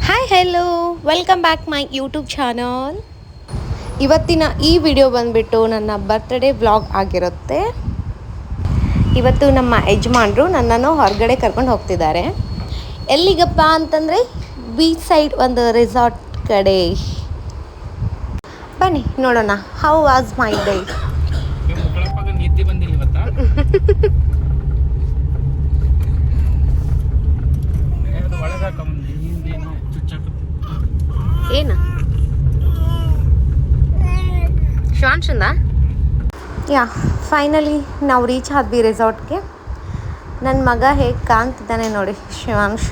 Hi hello welcome back my YouTube channel. ಇವತ್ತಿನ ಈ video ಬಂದುಬಿಟ್ಟು ನನ್ನ ಬರ್ತ್ಡೇ ವ್ಲಾಗ್ ಆಗಿರುತ್ತೆ. ಇವತ್ತು ನಮ್ಮ ಯಜಮಾನರು ನನ್ನನ್ನು ಹೊರಗಡೆ ಕರ್ಕೊಂಡು ಹೋಗ್ತಿದ್ದಾರೆ. ಎಲ್ಲಿಗಪ್ಪ ಅಂತಂದರೆ ಬೀಚ್ ಸೈಡ್ ಒಂದು ರೆಸಾರ್ಟ್ ಕಡೆ. ಬನ್ನಿ ನೋಡೋಣ ಹೌ ವಾಸ್ ಮೈ ಡೇ. ನಿದ್ದೆ ಬಂದಿಲ್ಲ ಇವತ್ತಾ? ಏನು ಶಿವಾಂಶಂದ ಯಾ ಫೈನಲಿ ನಾವು ರೀಚ್ ಆದ್ವಿ ರೆಸಾರ್ಟ್ಗೆ. ನನ್ನ ಮಗ ಹೇಗೆ ಕಾಣ್ತಿದ್ದಾನೆ ನೋಡಿ ಶಿವಾಂಶ್.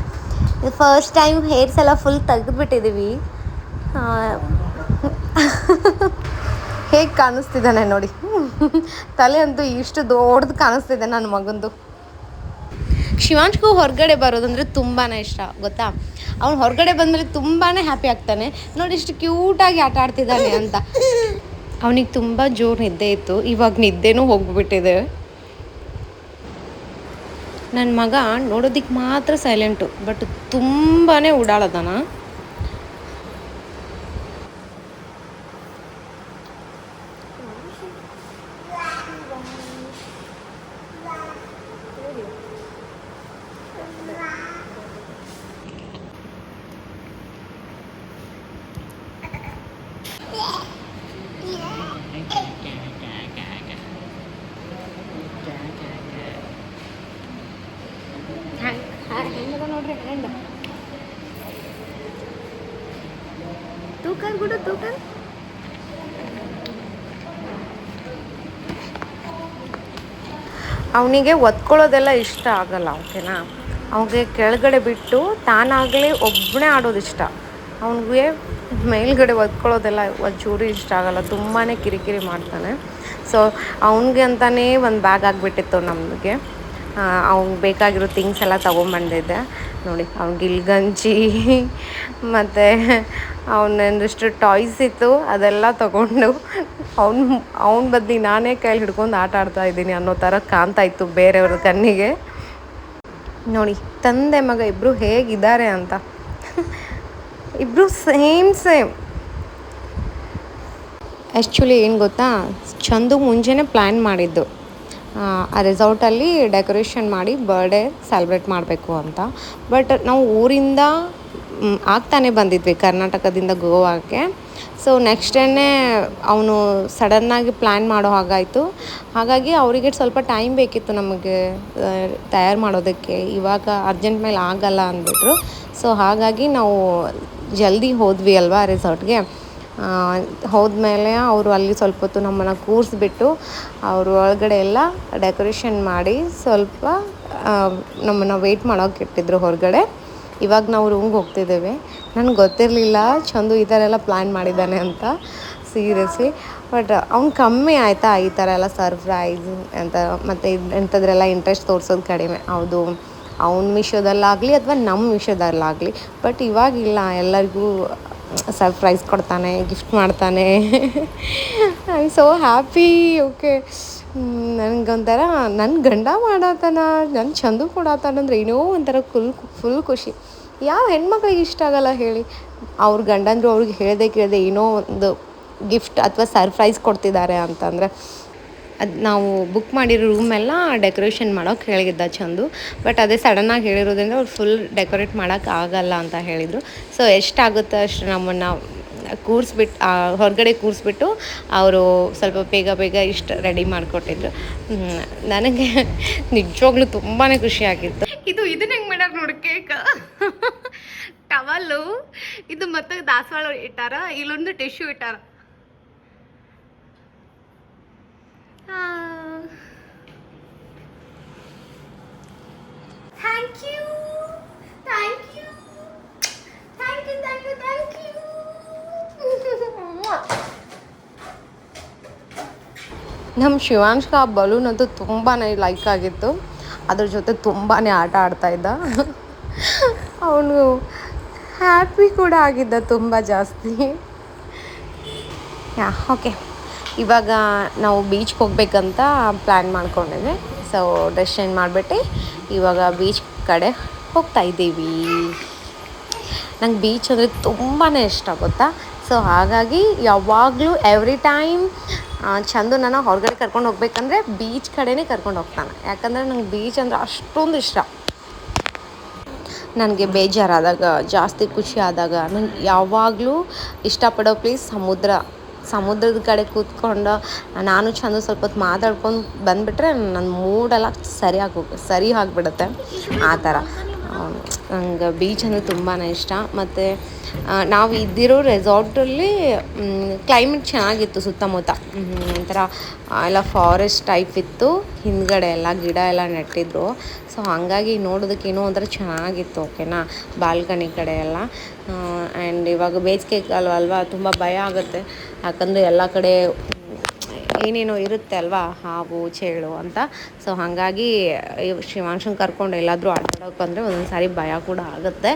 ಇದು ಫಸ್ಟ್ ಟೈಮ್ ಹೇರ್ಸ್ ಎಲ್ಲ ಫುಲ್ ತೆಗೆದುಬಿಟ್ಟಿದ್ದೀವಿ. ಹೇಗೆ ಕಾಣಿಸ್ತಿದ್ದಾನೆ ನೋಡಿ. ತಲೆ ಅಂತೂ ಇಷ್ಟು ದೊಡ್ಡದು ಕಾಣಿಸ್ತಿದೆ ನನ್ನ ಮಗಂದು. ಶಿವಾಂಶ್ಗೂ ಹೊರಗಡೆ ಬರೋದಂದರೆ ತುಂಬಾ ಇಷ್ಟ ಗೊತ್ತಾ. ಅವ್ನು ಹೊರಗಡೆ ಬಂದಮೇಲೆ ತುಂಬಾ ಹ್ಯಾಪಿ ಆಗ್ತಾನೆ. ನೋಡಿ ಇಷ್ಟು ಕ್ಯೂಟಾಗಿ ಆಟ ಆಡ್ತಿದ್ದಾನೆ ಅಂತ. ಅವನಿಗೆ ತುಂಬ ಜೋರು ನಿದ್ದೆ ಇತ್ತು, ಇವಾಗ ನಿದ್ದೆನೂ ಹೋಗ್ಬಿಟ್ಟಿದೆ. ನನ್ನ ಮಗ ನೋಡೋದಕ್ಕೆ ಮಾತ್ರ ಸೈಲೆಂಟು, ಬಟ್ ತುಂಬಾ ಓಡಾಡೋದನ. ನೋಡ್ರಿ ಹ್ಯಾಂಡ್ ತೂಕಲ್ ಬಿಡು ತೂಕಲ್. ಅವನಿಗೆ ಒದ್ಕೊಳ್ಳೋದೆಲ್ಲ ಇಷ್ಟ ಆಗಲ್ಲ, ಓಕೆನಾ. ಅವನಿಗೆ ಕೆಳಗಡೆ ಬಿಟ್ಟು ತಾನಾಗಲೇ ಒಬ್ಬನೇ ಆಡೋದು ಇಷ್ಟ. ಅವನಿಗೆ ಮೇಲ್ಗಡೆ ಒದ್ಕೊಳ್ಳೋದೆಲ್ಲ ಒಂಚೂರು ಇಷ್ಟ ಆಗಲ್ಲ, ತುಂಬಾ ಕಿರಿಕಿರಿ ಮಾಡ್ತಾನೆ. ಸೊ ಅವನಿಗೆ ಅಂತಲೇ ಒಂದು ಬ್ಯಾಗ್ ಆಗಿಬಿಟ್ಟಿತ್ತು ನಮಗೆ. ಅವ್ನಿಗೆ ಬೇಕಾಗಿರೋ ಥಿಂಗ್ಸ್ ಎಲ್ಲ ತೊಗೊಂಬಂದಿದ್ದೆ ನೋಡಿ. ಅವ್ನಿಗೆ ಇಲ್ಗಂಜಿ ಮತ್ತು ಅವನೊಂದಿಷ್ಟು ಟಾಯ್ಸ್ ಇತ್ತು, ಅದೆಲ್ಲ ತೊಗೊಂಡು ಅವ್ನ ಬದಲಿ ನಾನೇ ಕೈಲಿ ಹಿಡ್ಕೊಂಡು ಆಟ ಆಡ್ತಾ ಇದ್ದೀನಿ ಅನ್ನೋ ಥರ ಕಾಣ್ತಾ ಇತ್ತು ಬೇರೆಯವ್ರ ಕಣ್ಣಿಗೆ. ನೋಡಿ ತಂದೆ ಮಗ ಇಬ್ಬರು ಹೇಗಿದ್ದಾರೆ ಅಂತ. ಇಬ್ಬರು ಸೇಮ್. ಆ್ಯಕ್ಚುಲಿ ಏನು ಗೊತ್ತಾ, ಚಂದು ಮುಂಚೆನೇ ಪ್ಲ್ಯಾನ್ ಮಾಡಿದ್ದು ಆ ರೆಸಾರ್ಟಲ್ಲಿ ಡೆಕೋರೇಷನ್ ಮಾಡಿ ಬರ್ಡೇ ಸೆಲೆಬ್ರೇಟ್ ಮಾಡಬೇಕು ಅಂತ. ಬಟ್ ನಾವು ಊರಿಂದ ಆಗ್ತಾನೆ ಬಂದಿದ್ವಿ ಕರ್ನಾಟಕದಿಂದ ಗೋವಾಕ್ಕೆ. ಸೊ ನೆಕ್ಸ್ಟ್ ಡೇನೇ ಅವನು ಸಡನ್ನಾಗಿ ಪ್ಲ್ಯಾನ್ ಮಾಡೋ ಹಾಗಾಯಿತು. ಹಾಗಾಗಿ ಅವರಿಗೆ ಸ್ವಲ್ಪ ಟೈಮ್ ಬೇಕಿತ್ತು ನಮಗೆ ತಯಾರು ಮಾಡೋದಕ್ಕೆ. ಇವಾಗ ಅರ್ಜೆಂಟ್ ಮೇಲೆ ಆಗಲ್ಲ ಅಂದ್ಬಿಟ್ರು. ಸೊ ಹಾಗಾಗಿ ನಾವು ಜಲ್ದಿ ಹೋದ್ವಿ ಅಲ್ವಾ ರೆಸಾರ್ಟ್ಗೆ. ಹೋದ್ಮೇಲೆ ಅವರು ಅಲ್ಲಿ ಸ್ವಲ್ಪ ಹೊತ್ತು ನಮ್ಮನ್ನು ಕೂರಿಸ್ಬಿಟ್ಟು ಅವರು ಒಳಗಡೆ ಎಲ್ಲ ಡೆಕೋರೇಷನ್ ಮಾಡಿ ಸ್ವಲ್ಪ ನಮ್ಮನ್ನು ವೆಯ್ಟ್ ಮಾಡೋಕೆ ಇಟ್ಟಿದ್ರು ಹೊರಗಡೆ. ಇವಾಗ ನಾವು ರೂಮ್ಗೆ ಹೋಗ್ತಿದ್ದೇವೆ. ನನಗೆ ಗೊತ್ತಿರಲಿಲ್ಲ ಚಂದು ಈ ಥರ ಎಲ್ಲ ಪ್ಲ್ಯಾನ್ ಮಾಡಿದ್ದಾನೆ ಅಂತ, ಸೀರಿಯಸ್ಲಿ. ಬಟ್ ಅವ್ನು ಕಮ್ಮಿ ಆಯಿತಾ ಈ ಥರ ಎಲ್ಲ ಸರ್ಪ್ರೈಸ್ ಅಂತ ಮತ್ತು ಇಂಥದ್ರೆಲ್ಲ ಇಂಟ್ರೆಸ್ಟ್ ತೋರಿಸೋದು ಕಡಿಮೆ. ಹೌದು, ಅವ್ನ ವಿಷಯದಲ್ಲಾಗಲಿ ಅಥವಾ ನಮ್ಮ ವಿಷಯದಲ್ಲಾಗಲಿ. ಬಟ್ ಇವಾಗಿಲ್ಲ, ಎಲ್ಲರಿಗೂ ಸರ್ಪ್ರೈಸ್ ಕೊಡ್ತಾನೆ, ಗಿಫ್ಟ್ ಮಾಡ್ತಾನೆ. I so happy. ಓಕೆ, ನನಗೊಂಥರ ನನ್ನ ಗಂಡ ಮಾಡತ್ತಾನ, ನನ್ನ ಚಂದು ಕೊಡತ್ತಾನಂದ್ರೆ ಏನೋ ಒಂಥರ ಫುಲ್ ಖುಷಿ. ಯಾವ ಹೆಣ್ಮಕ್ಳಿಗೆ ಇಷ್ಟ ಆಗಲ್ಲ ಹೇಳಿ. ಅವ್ರ ಗಂಡಂದ್ರು ಅವ್ರಿಗೆ ಕೇಳದೆ ಏನೋ ಒಂದು ಗಿಫ್ಟ್ ಅಥವಾ ಸರ್ಪ್ರೈಸ್ ಕೊಡ್ತಿದ್ದಾರೆ ಅಂತಂದರೆ. ಅದು ನಾವು ಬುಕ್ ಮಾಡಿರೋ ರೂಮೆಲ್ಲ ಡೆಕೋರೇಷನ್ ಮಾಡೋಕೆ ಹೇಳಿದ್ದ ಚಂದು. ಬಟ್ ಅದೇ ಸಡನ್ನಾಗಿ ಹೇಳಿರೋದ್ರಿಂದ ಅವ್ರು ಫುಲ್ ಡೆಕೋರೇಟ್ ಮಾಡೋಕ್ಕೆ ಆಗಲ್ಲ ಅಂತ ಹೇಳಿದರು. ಸೊ ಎಷ್ಟಾಗುತ್ತೋ ಅಷ್ಟು ನಮ್ಮನ್ನು ಹೊರಗಡೆ ಕೂರಿಸ್ಬಿಟ್ಟು ಅವರು ಸ್ವಲ್ಪ ಬೇಗ ಇಷ್ಟು ರೆಡಿ ಮಾಡಿಕೊಟ್ಟಿದ್ರು. ನನಗೆ ನಿಜವಾಗ್ಲೂ ತುಂಬಾ ಖುಷಿಯಾಗಿತ್ತು. ಇದನ್ನ ಹೆಂಗೆ ಮಾಡ್ಯಾರ ನೋಡಿ, ಕೇಕ್ ಟವಲ್ಲು ಇದು ಮತ್ತು ದಾಸವಾಳ ಇಟ್ಟಾರ, ಇಲ್ಲೊಂದು ಟಿಶ್ಯೂ ಇಟ್ಟಾರ. ನಮ್ಮ ಶಿವಾಂಶ್ಗೆ ಆ ಬಲೂನ್ ಅಂತೂ ತುಂಬಾ ಲೈಕ್ ಆಗಿತ್ತು. ಅದ್ರ ಜೊತೆ ತುಂಬಾ ಆಟ ಆಡ್ತಾಯಿದ್ದ. ಅವನು ಹ್ಯಾಪಿ ಕೂಡ ಆಗಿದ್ದ ತುಂಬ ಜಾಸ್ತಿ. ಓಕೆ, ಇವಾಗ ನಾವು ಬೀಚ್ಗೆ ಹೋಗ್ಬೇಕಂತ ಪ್ಲ್ಯಾನ್ ಮಾಡ್ಕೊಂಡಿದ್ದೆ. ಸೊ ಡ್ರೆಸ್ ಚೇಂಜ್ ಮಾಡಿಬಿಟ್ಟು ಇವಾಗ ಬೀಚ್ ಕಡೆ ಹೋಗ್ತಾ ಇದ್ದೀವಿ. ನಂಗೆ ಬೀಚ್ ಅಂದರೆ ತುಂಬಾ ಇಷ್ಟ ಗೊತ್ತಾ. ಸೊ ಹಾಗಾಗಿ ಯಾವಾಗಲೂ ಎವ್ರಿ ಟೈಮ್ ಚಂದು ನನ್ನ ಹೊರಗಡೆ ಕರ್ಕೊಂಡು ಹೋಗ್ಬೇಕಂದ್ರೆ ಬೀಚ್ ಕಡೆನೇ ಕರ್ಕೊಂಡು ಹೋಗ್ತಾನೆ. ಯಾಕಂದರೆ ನಂಗೆ ಬೀಚ್ ಅಂದರೆ ಅಷ್ಟೊಂದು ಇಷ್ಟ. ನನಗೆ ಬೇಜಾರಾದಾಗ, ಜಾಸ್ತಿ ಖುಷಿ ಆದಾಗ ನಂಗೆ ಯಾವಾಗಲೂ ಇಷ್ಟಪಡೋ ಪ್ಲೇಸ್ ಸಮುದ್ರದ ಕಡೆ ಕೂತ್ಕೊಂಡು ನಾನು ಚಂದ ಸ್ವಲ್ಪ ಹೊತ್ತು ಮಾತಾಡ್ಕೊಂಡು ಬಂದುಬಿಟ್ರೆ ನನ್ನ ಮೂಡೆಲ್ಲ ಸರಿ ಆಗಿಬಿಡುತ್ತೆ ಆ ಥರ. ನಂಗೆ ಬೀಚ್ ಅಂದರೆ ತುಂಬಾ ಇಷ್ಟ. ಮತ್ತು ನಾವು ಇದ್ದಿರೋ ರೆಸಾರ್ಟಲ್ಲಿ ಕ್ಲೈಮೇಟ್ ಚೆನ್ನಾಗಿತ್ತು. ಸುತ್ತಮುತ್ತ ಒಂಥರ ಎಲ್ಲ ಫಾರೆಸ್ಟ್ ಟೈಪ್ ಇತ್ತು. ಹಿಂದ್ಗಡೆ ಎಲ್ಲ ಗಿಡ ಎಲ್ಲ ನೆಟ್ಟಿದ್ರು. ಸೊ ಹಾಗಾಗಿ ನೋಡೋದಕ್ಕೆ ಏನೋ ಒಂಥರ ಚೆನ್ನಾಗಿತ್ತು. ಓಕೆನಾ, ಬಾಲ್ಕನಿ ಕಡೆ ಎಲ್ಲ. ಆ್ಯಂಡ್ ಇವಾಗ ಬೇಸಿಗೆ ಅಲ್ವಾ, ತುಂಬ ಭಯ ಆಗುತ್ತೆ. ಯಾಕಂದರೆ ಎಲ್ಲ ಕಡೆ ಏನೇನೋ ಇರುತ್ತೆ ಅಲ್ವಾ, ಹಾವು ಚೇಳು ಅಂತ. ಸೊ ಹಾಗಾಗಿ ಶಿವಾಂಶನ್ ಕರ್ಕೊಂಡು ಎಲ್ಲಾದರೂ ಆಟಾಡೋಕೆ ಅಂದರೆ ಒಂದೊಂದು ಸಾರಿ ಭಯ ಕೂಡ ಆಗುತ್ತೆ.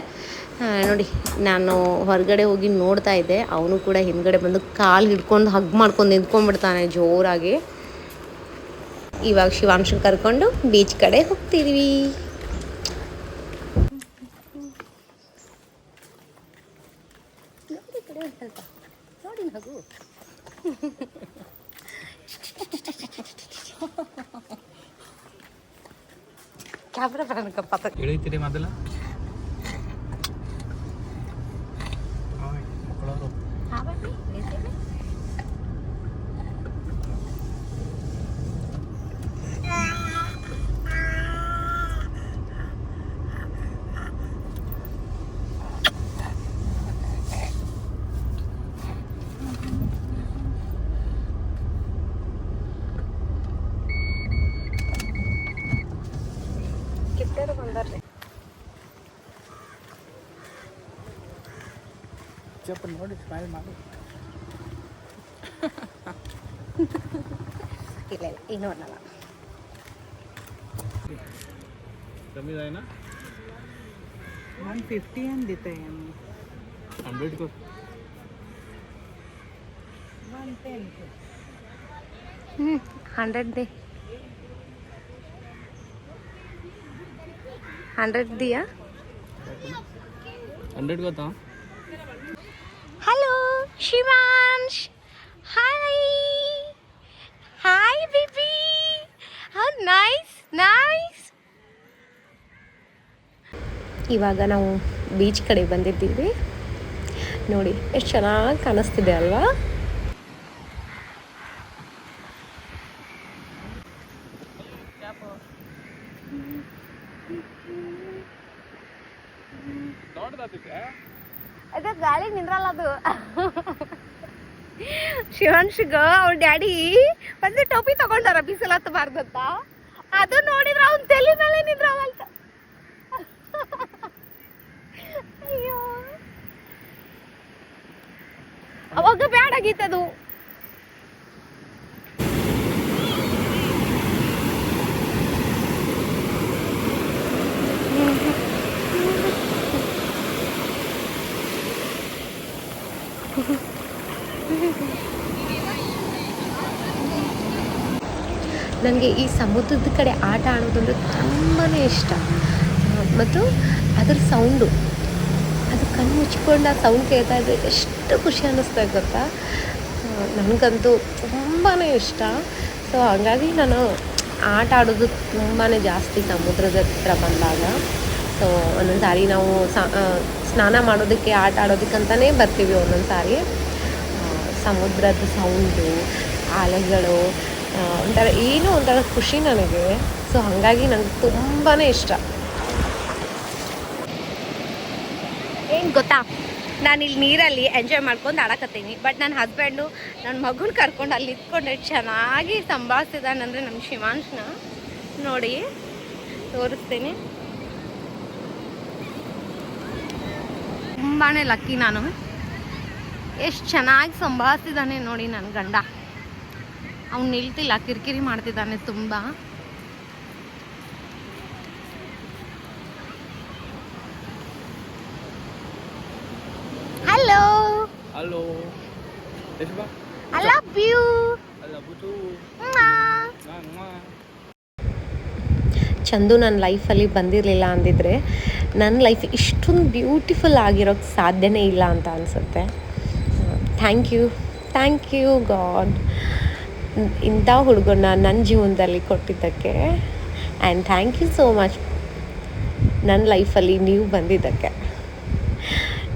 ನೋಡಿ, ನಾನು ಹೊರಗಡೆ ಹೋಗಿ ನೋಡ್ತಾ ಇದ್ದೆ, ಅವನು ಕೂಡ ಹಿಂದ್ಗಡೆ ಬಂದು ಕಾಲು ಹಿಡ್ಕೊಂಡು ಹಗ್ ಮಾಡ್ಕೊಂಡು ನಿಂತ್ಕೊಂಡ್ಬಿಡ್ತಾನೆ ಜೋರಾಗಿ. ಇವಾಗ ಶಿವಾಂಶನ್ ಕರ್ಕೊಂಡು ಬೀಚ್ ಕಡೆ ಹೋಗ್ತಿದ್ವಿ. ನೋಡಿ ನಗು. ಕ್ಯಾಮ್ರಾ ಬರೋಣಕ್ಕಪ್ಪ ಇಳಿತೀರಿ ಮೊದಲ ಮಕ್ಕಳವರು. ಕಿತ್ತೇರು ಬಂದಾರ್ರಿ. ಚಪ್ಪ ನೋಡಿ ಸ್ಮೈಲ್ ಮಾಡಿ. ಇಲ್ಲ ಇನ್ನೂ ಅನ್ನಲ್ಲ. कमी जाए ना 150 हम देते हैं 100 को 110 को 100 दे. 100 दिया. 100 को था. Hello Shivansh. Hi hi baby. How nice. ಇವಾಗ ನಾವು ಬೀಚ್ ಕಡೆ ಬಂದಿದ್ದೀವಿ. ನೋಡಿ ಎಷ್ಟು ಚೆನ್ನಾಗಿ ಕಾಣಿಸ್ತಿದೆ ಅಲ್ವಾ. ಅದು ಗಾಳಿ ನಿಂದ್ರಲ್ಲ ಅದು. ಶಿವಾಂಶ್ಗ ಅವ್ರ ಡ್ಯಾಡಿ ಒಂದು ಟೋಪಿ ತಗೊಂಡಾರ ಬಿಸಿಲು ಹತ್ತಬಾರ್ದು ಅಂತ. ಅದು ನೋಡಿದ್ರೆ ಅವ್ನ ತಲೆ ಮೇಲೆ ನಿಂದ್ರವಲ್ತ. ಅಯ್ಯೋ, ಅವಾಗ ಬ್ಯಾಡ ಆಗಿತ್ತದು. ನನಗೆ ಈ ಸಮುದ್ರದ ಕಡೆ ಆಟ ಆಡೋದಂದ್ರೆ ತುಂಬಾ ಇಷ್ಟ. ಮತ್ತು ಅದರ ಸೌಂಡು, ಅದು ಕಣ್ಣು ಮುಚ್ಕೊಂಡು ಆ ಸೌಂಡ್ ಕೇಳ್ತಾ ಇದ್ದರೆ ಎಷ್ಟು ಖುಷಿ ಅನ್ನಿಸ್ತಾ ಗೊತ್ತಾ. ನನಗಂತೂ ತುಂಬಾ ಇಷ್ಟ. ಸೊ ಹಾಗಾಗಿ ನಾನು ಆಟ ಆಡೋದು ತುಂಬಾ ಜಾಸ್ತಿ ಸಮುದ್ರದ ಹತ್ರ ಬಂದಾಗ. ಸೊ ಒಂದೊಂದು ಸಾರಿ ನಾವು ಸ್ನಾನ ಮಾಡೋದಕ್ಕೆ, ಆಟ ಆಡೋದಕ್ಕಂತಲೇ ಬರ್ತೀವಿ. ಒಂದೊಂದು ಸಾರಿ ಸಮುದ್ರದ ಸೌಂಡು, ಅಲೆಗಳು, ಒಂಥರ ಏನೋ ಒಂಥರ ಖುಷಿ ನನಗೆ. ಸೊ ಹಾಗಾಗಿ ನನಗೆ ತುಂಬಾ ಇಷ್ಟ. ಏನು ಗೊತ್ತಾ, ನಾನಿಲ್ಲಿ ನೀರಲ್ಲಿ ಎಂಜಾಯ್ ಮಾಡ್ಕೊಂಡು ಆಡಕತ್ತೀನಿ. ಬಟ್ ನನ್ನ ಹಸ್ಬೆಂಡು ನನ್ನ ಮಗುನ ಕರ್ಕೊಂಡು ಅಲ್ಲಿ ಇದ್ಕೊಂಡು ಚೆನ್ನಾಗಿ ಸಂಭಾಳಿಸ್ತಿದ್ದಾನಂದರೆ ನಮ್ಮ ಶಿವಾಂಶನ ನೋಡಿ ತೋರಿಸ್ತೀನಿ. ತುಂಬಾ ಲಕ್ಕಿ ನಾನು. ಎಷ್ಟು ಚೆನ್ನಾಗಿ ಸಂಭಾಳಿಸ್ತಿದ್ದಾನೆ ನೋಡಿ ನನ್ನ ಗಂಡ. ಅವ್ನು ನಿಲ್ತಿಲ್ಲ, ಕಿರಿಕಿರಿ ಮಾಡ್ತಿದ್ದಾನೆ ತುಂಬ. Hello hello I love you. Chandu ನನ್ನ ಲೈಫಲ್ಲಿ ಬಂದಿರಲಿಲ್ಲ ಅಂದಿದ್ರೆ ನನ್ನ ಲೈಫ್ ಇಷ್ಟೊಂದು ಬ್ಯೂಟಿಫುಲ್ ಆಗಿರೋಕ್ಕೆ ಸಾಧ್ಯನೇ ಇಲ್ಲ ಅಂತ ಅನಿಸುತ್ತೆ. ಥ್ಯಾಂಕ್ ಯು ಗಾಡ್, ಇಂಥ ಹುಡುಗನ ನನ್ನ ಜೀವನದಲ್ಲಿ ಕೊಟ್ಟಿದ್ದಕ್ಕೆ. And thank you so much ನನ್ನ ಲೈಫಲ್ಲಿ ನೀವು ಬಂದಿದ್ದಕ್ಕೆ.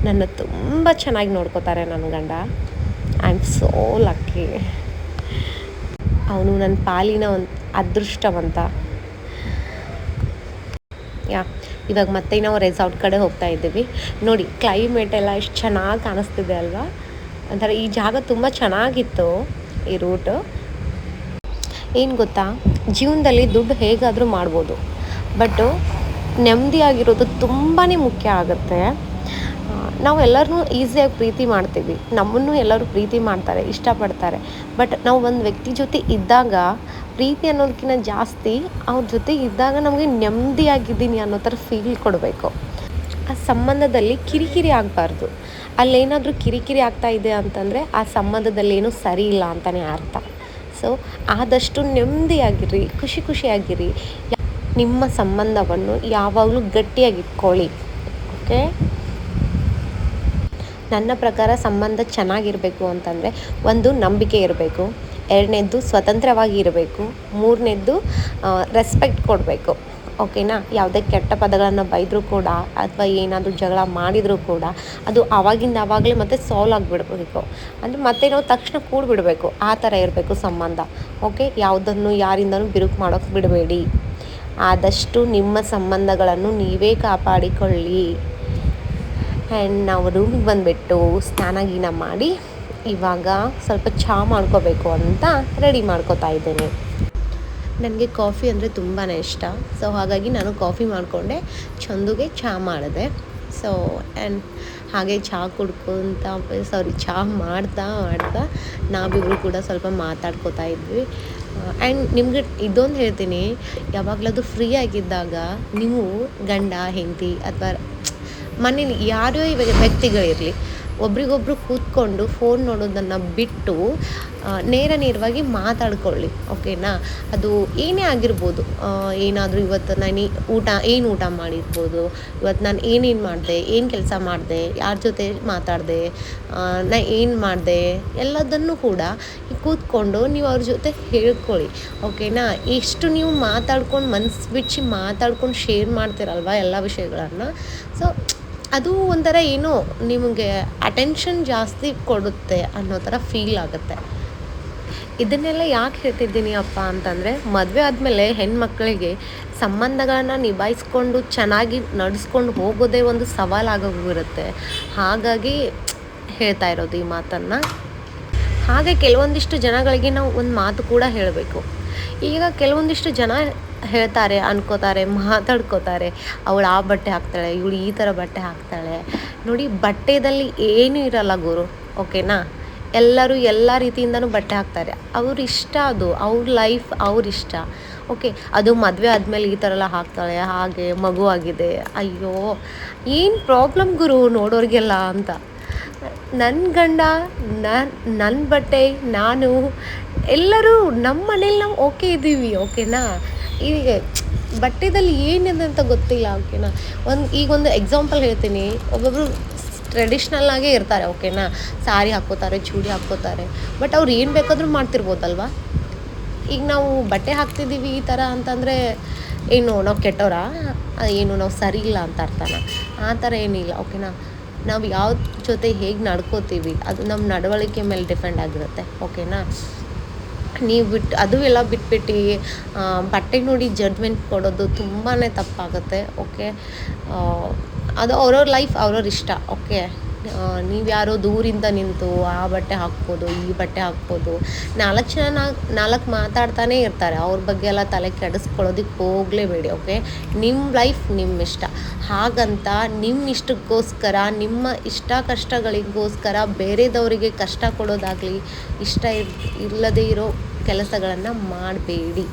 ನನ್ನ ತುಂಬ ಚೆನ್ನಾಗಿ ನೋಡ್ಕೋತಾರೆ ನನ್ನ ಗಂಡ. I am so lucky. ಅವನು ನನ್ನ ಪಾಲಿನ ಒಂದು ಅದೃಷ್ಟವಂತ. ಇವಾಗ ಮತ್ತೆ ನಾವು ರೆಸಾರ್ಟ್ ಕಡೆ ಹೋಗ್ತಾ ಇದ್ದೀವಿ. ನೋಡಿ ಕ್ಲೈಮೇಟ್ ಎಲ್ಲ ಎಷ್ಟು ಚೆನ್ನಾಗಿ ಕಾಣಿಸ್ತಿದೆ ಅಲ್ವಾ. ಒಂಥರ ಈ ಜಾಗ ತುಂಬ ಚೆನ್ನಾಗಿತ್ತು, ಈ ರೂಟು. ಏನು ಗೊತ್ತಾ, ಜೀವನದಲ್ಲಿ ದುಡ್ಡು ಹೇಗಾದರೂ ಮಾಡ್ಬೋದು, ಬಟ್ಟು ನೆಮ್ಮದಿಯಾಗಿರೋದು ತುಂಬಾ ಮುಖ್ಯ ಆಗುತ್ತೆ. ನಾವು ಎಲ್ಲರನ್ನೂ ಈಸಿಯಾಗಿ ಪ್ರೀತಿ ಮಾಡ್ತೀವಿ, ನಮ್ಮನ್ನು ಎಲ್ಲರೂ ಪ್ರೀತಿ ಮಾಡ್ತಾರೆ, ಇಷ್ಟಪಡ್ತಾರೆ. ಬಟ್ ನಾವು ಒಂದು ವ್ಯಕ್ತಿ ಜೊತೆ ಇದ್ದಾಗ ಪ್ರೀತಿ ಅನ್ನೋದಕ್ಕಿಂತ ಜಾಸ್ತಿ ಅವ್ರ ಜೊತೆ ಇದ್ದಾಗ ನಮಗೆ ನೆಮ್ಮದಿಯಾಗಿದ್ದೀನಿ ಅನ್ನೋ ಥರ ಫೀಲ್ ಕೊಡಬೇಕು. ಆ ಸಂಬಂಧದಲ್ಲಿ ಕಿರಿಕಿರಿ ಆಗಬಾರ್ದು. ಅಲ್ಲೇನಾದರೂ ಕಿರಿಕಿರಿ ಆಗ್ತಾ ಇದೆ ಅಂತಂದರೆ ಆ ಸಂಬಂಧದಲ್ಲಿ ಏನೂ ಸರಿ ಇಲ್ಲ ಅಂತಲೇ ಅರ್ಥ. ಸೊ ಆದಷ್ಟು ನೆಮ್ಮದಿಯಾಗಿರಿ, ಖುಷಿಯಾಗಿರಿ. ನಿಮ್ಮ ಸಂಬಂಧವನ್ನು ಯಾವಾಗಲೂ ಗಟ್ಟಿಯಾಗಿಟ್ಕೊಳ್ಳಿ. ಓಕೆ, ನನ್ನ ಪ್ರಕಾರ ಸಂಬಂಧ ಚೆನ್ನಾಗಿರಬೇಕು ಅಂತಂದರೆ ಒಂದು ನಂಬಿಕೆ ಇರಬೇಕು, ಎರಡನೇದ್ದು ಸ್ವತಂತ್ರವಾಗಿ ಇರಬೇಕು, ಮೂರನೇದ್ದು ರೆಸ್ಪೆಕ್ಟ್ ಕೊಡಬೇಕು. ಓಕೆನಾ. ಯಾವುದೇ ಕೆಟ್ಟ ಪದಗಳನ್ನು ಬೈದರೂ ಕೂಡ ಅಥವಾ ಏನಾದರೂ ಜಗಳ ಮಾಡಿದರೂ ಕೂಡ ಅದು ಆವಾಗಲೇ ಮತ್ತೆ ಸಾಲ್ವ್ ಆಗಿಬಿಡ್ಬೇಕು. ಅಂದರೆ ಮತ್ತೆ ನಾವು ತಕ್ಷಣ ಕೂಡಿಬಿಡಬೇಕು, ಆ ಥರ ಇರಬೇಕು ಸಂಬಂಧ. ಓಕೆ, ಯಾವುದನ್ನು ಯಾರಿಂದನೂ ಬಿರುಕು ಮಾಡೋಕ್ಕೆ ಬಿಡಬೇಡಿ. ಆದಷ್ಟು ನಿಮ್ಮ ಸಂಬಂಧಗಳನ್ನು ನೀವೇ ಕಾಪಾಡಿಕೊಳ್ಳಿ. ಆ್ಯಂಡ್ ನಾವು ರೂಮಿಗೆ ಬಂದುಬಿಟ್ಟು ಸ್ನಾನ ಗೀನ ಮಾಡಿ ಇವಾಗ ಸ್ವಲ್ಪ ಚಹಾ ಮಾಡ್ಕೋಬೇಕು ಅಂತ ರೆಡಿ ಮಾಡ್ಕೋತಾ ಇದ್ದೇನೆ. ನನಗೆ ಕಾಫಿ ಅಂದರೆ ತುಂಬಾ ಇಷ್ಟ. ಸೊ ಹಾಗಾಗಿ ನಾನು ಕಾಫಿ ಮಾಡಿಕೊಂಡೆ, ಚಂದುಗೆ ಚಹಾ ಮಾಡಿದೆ. ಸೊ ಆ್ಯಂಡ್ ಹಾಗೆ ಚಹಾ ಚಹಾ ಮಾಡ್ತಾ ನಾವಿಬ್ಬರು ಕೂಡ ಸ್ವಲ್ಪ ಮಾತಾಡ್ಕೋತಾ ಇದ್ವಿ. ಆ್ಯಂಡ್ ನಿಮಗೆ ಇದೊಂದು ಹೇಳ್ತೀನಿ, ಯಾವಾಗಲಾದರೂ ಫ್ರೀ ಆಗಿದ್ದಾಗ ನೀವು ಗಂಡ ಹೆಂಡತಿ ಅಥವಾ ಮನೇಲಿ ಯಾರೋ ವ್ಯಕ್ತಿಗಳಿರಲಿ, ಒಬ್ರಿಗೊಬ್ರು ಕೂತ್ಕೊಂಡು ಫೋನ್ ನೋಡೋದನ್ನು ಬಿಟ್ಟು ನೇರವಾಗಿ ಮಾತಾಡ್ಕೊಳ್ಳಿ. ಓಕೆನಾ. ಅದು ಏನೇ ಆಗಿರ್ಬೋದು, ಏನಾದರೂ ಇವತ್ತು ನಾನು ಊಟ ಮಾಡಿರ್ಬೋದು, ಇವತ್ತು ನಾನು ಏನೇನು ಮಾಡಿದೆ, ಏನು ಕೆಲಸ ಮಾಡಿದೆ, ಯಾರ ಜೊತೆ ಮಾತಾಡಿದೆ, ನಾನು ಏನು ಮಾಡಿದೆ, ಎಲ್ಲದನ್ನು ಕೂಡ ಕೂತ್ಕೊಂಡು ನೀವು ಅವ್ರ ಜೊತೆ ಹೇಳ್ಕೊಳ್ಳಿ. ಓಕೆನಾ. ಎಷ್ಟು ನೀವು ಮಾತಾಡ್ಕೊಂಡು ಮನಸ್ಸು ಬಿಚ್ಚಿ ಮಾತಾಡ್ಕೊಂಡು ಶೇರ್ ಮಾಡ್ತೀರಲ್ವ ಎಲ್ಲ ವಿಷಯಗಳನ್ನು. ಸೊ ಅದು ಒಂಥರ ಏನೋ ನಿಮಗೆ ಅಟೆನ್ಷನ್ ಜಾಸ್ತಿ ಕೊಡುತ್ತೆ ಅನ್ನೋ ಥರ ಫೀಲ್ ಆಗುತ್ತೆ. ಇದನ್ನೆಲ್ಲ ಯಾಕೆ ಹೇಳ್ತಿದ್ದೀನಿ ಅಪ್ಪ ಅಂತಂದರೆ, ಮದುವೆ ಆದಮೇಲೆ ಹೆಣ್ಮಕ್ಳಿಗೆ ಸಂಬಂಧಗಳನ್ನು ನಿಭಾಯಿಸ್ಕೊಂಡು ಚೆನ್ನಾಗಿ ನಡೆಸ್ಕೊಂಡು ಹೋಗೋದೇ ಒಂದು ಸವಾಲಾಗೋಗಿರುತ್ತೆ. ಹಾಗಾಗಿ ಹೇಳ್ತಾ ಇರೋದು ಈ ಮಾತನ್ನು. ಹಾಗೆ ಕೆಲವೊಂದಿಷ್ಟು ಜನಗಳಿಗೆ ನಾವು ಒಂದು ಮಾತು ಕೂಡ ಹೇಳಬೇಕು. ಈಗ ಕೆಲವೊಂದಿಷ್ಟು ಜನ ಅನ್ಕೋತಾರೆ, ಮಾತಾಡ್ಕೋತಾರೆ, ಅವಳು ಆ ಬಟ್ಟೆ ಹಾಕ್ತಾಳೆ, ಇವಳು ಈ ಥರ ಬಟ್ಟೆ ಹಾಕ್ತಾಳೆ. ನೋಡಿ, ಬಟ್ಟೆದಲ್ಲಿ ಏನೂ ಇರಲ್ಲ ಗುರು. ಓಕೆನಾ. ಎಲ್ಲರೂ ಎಲ್ಲ ರೀತಿಯಿಂದನೂ ಬಟ್ಟೆ ಹಾಕ್ತಾರೆ, ಅವ್ರ ಇಷ್ಟ, ಅದು ಅವ್ರ ಲೈಫ್, ಅವ್ರ ಇಷ್ಟ. ಓಕೆ, ಅದು ಮದುವೆ ಆದಮೇಲೆ ಈ ಥರ ಎಲ್ಲ ಹಾಕ್ತಾಳೆ, ಹಾಗೆ ಮಗು ಆಗಿದೆ, ಅಯ್ಯೋ ಏನು ಪ್ರಾಬ್ಲಮ್ ಗುರು ನೋಡೋರಿಗೆಲ್ಲ ಅಂತ. ನನ್ನ ಗಂಡ, ನನ್ನ ಬಟ್ಟೆ, ನಾನು, ಎಲ್ಲರೂ ನಮ್ಮ ಮನೇಲಿ ನಾವು ಓಕೆ ಇದ್ದೀವಿ. ಓಕೆನಾ. ಈಗ ಬಟ್ಟೆದಲ್ಲಿ ಏನಿದೆ ಅಂತ ಗೊತ್ತಿಲ್ಲ. ಓಕೆನಾ. ಈಗೊಂದು ಎಕ್ಸಾಂಪಲ್ ಹೇಳ್ತೀನಿ. ಒಬ್ಬೊಬ್ಬರು ಟ್ರೆಡಿಷ್ನಲ್ ಆಗೇ ಇರ್ತಾರೆ. ಓಕೆನಾ. ಸಾರಿ ಹಾಕ್ಕೋತಾರೆ, ಚೂಡಿ ಹಾಕ್ಕೋತಾರೆ, ಬಟ್ ಅವ್ರು ಏನು ಬೇಕಾದರೂ ಮಾಡ್ತಿರ್ಬೋದಲ್ವ. ಈಗ ನಾವು ಬಟ್ಟೆ ಹಾಕ್ತಿದ್ದೀವಿ ಈ ಥರ ಅಂತಂದರೆ ಏನು ನಾವು ಕೆಟ್ಟವರಾ, ಏನು ನಾವು ಸರಿ ಇಲ್ಲ ಅಂತ ಅರ್ಥನ? ಆ ಥರ ಏನಿಲ್ಲ. ಓಕೆನಾ. ನಾವು ಯಾವ ಜೊತೆ ಹೇಗೆ ನಡ್ಕೋತೀವಿ ಅದು ನಮ್ಮ ನಡವಳಿಕೆ ಮೇಲೆ ಡಿಪೆಂಡ್ ಆಗಿರುತ್ತೆ. ಓಕೆನಾ. ನೀವು ಅದು ಎಲ್ಲ ಬಿಟ್ಬಿಟ್ಟು ಬಟ್ಟೆ ನೋಡಿ ಜಡ್ಜ್ಮೆಂಟ್ ಕೊಡೋದು ತುಂಬಾ ತಪ್ಪಾಗುತ್ತೆ. ಓಕೆ. ಅದು ಅವ್ರವ್ರ ಲೈಫ್, ಅವ್ರವ್ರ ಇಷ್ಟ. ಓಕೆ. ನೀವು ಯಾರೋ ದೂರಿಂದ ನಿಂತು ಆ ಬಟ್ಟೆ ಹಾಕ್ಬೋದು, ಈ ಬಟ್ಟೆ ಹಾಕ್ಬೋದು, 4 ಜನ 4 ಮಾತಾಡ್ತಾನೆ ಇರ್ತಾರೆ. ಅವ್ರ ಬಗ್ಗೆ ಎಲ್ಲ ತಲೆ ಕೆಡಿಸ್ಕೊಳ್ಳೋದಕ್ಕೆ ಹೋಗಲೇಬೇಡಿ. ಓಕೆ. ನಿಮ್ಮ ಲೈಫ್ ನಿಮ್ಮ ಇಷ್ಟ. ಹಾಗಂತ ನಿಮ್ಮ ಇಷ್ಟಕ್ಕೋಸ್ಕರ, ನಿಮ್ಮ ಇಷ್ಟ ಕಷ್ಟಗಳಿಗೋಸ್ಕರ ಬೇರೆದವರಿಗೆ ಕಷ್ಟ ಕೊಡೋದಾಗಲಿ, ಇಷ್ಟ ಇಲ್ಲದೇ ಇರೋ ಕೆಲಸಗಳನ್ನು ಮಾಡಬೇಡಿ.